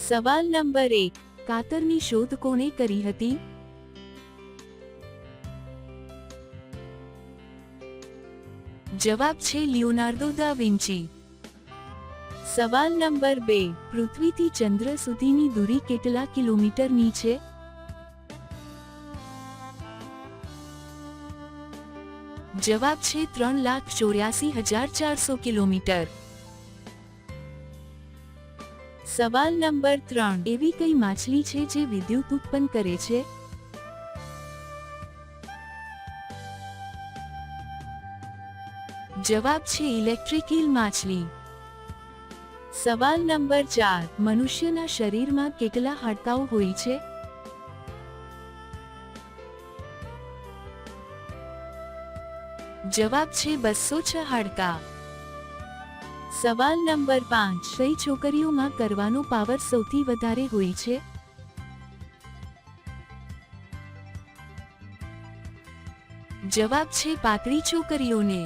સવાલ નંબર 1, કાતરની શોધ કોણે કરી હતી? જવાબ છે લિયોનાર્દો દા વિન્ચી. સવાલ નંબર 2, પૃથ્વીથી ચંદ્ર સુધીની દૂરી કેટલા કિલોમીટરની છે? જવાબ છે 3,84,400 કિલોમીટર. સવાલ નંબર 3, એવી કઈ માછલી છે જે વિદ્યુત ઉત્પન્ન કરે છે? જવાબ છે ઇલેક્ટ્રિક ઈલ માછલી. સવાલ નંબર 4, મનુષ્યના શરીરમાં કેટલા હાડકાઓ હોય છે? જવાબ છે 206 હાડકાં. સવાલ નંબર 5, કઈ છોકરીઓમાં કરવાનો પાવર સૌથી વધારે હોય છે? જવાબ છે પાતળી છોકરીઓને.